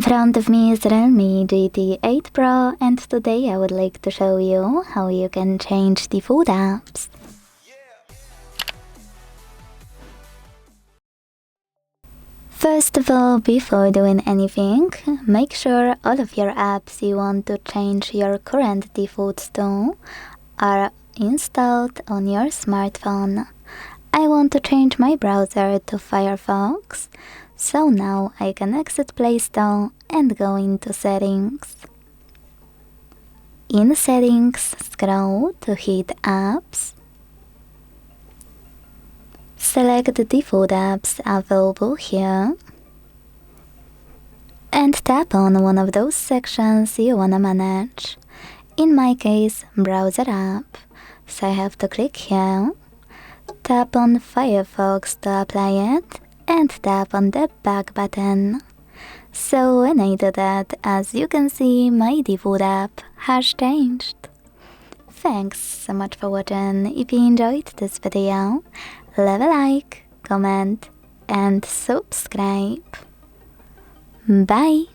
In front of me is Realme GT8 Pro, and today I would like to show you how you can change default apps. First of all, before doing anything, make sure all of your apps you want to change your current defaults to are installed on your smartphone. I want to change my browser to Firefox, so now I can exit Play Store and go into Settings. In Settings, scroll to hit Apps. Select the default apps available here and tap on one of those sections you wanna manage. In my case, Browser app, so I have to click here, tap on Firefox to apply it, and tap on the back button. So when I do that, as you can see, my default app has changed. Thanks so much for watching. If you enjoyed this video, leave a like, comment, and subscribe. Bye!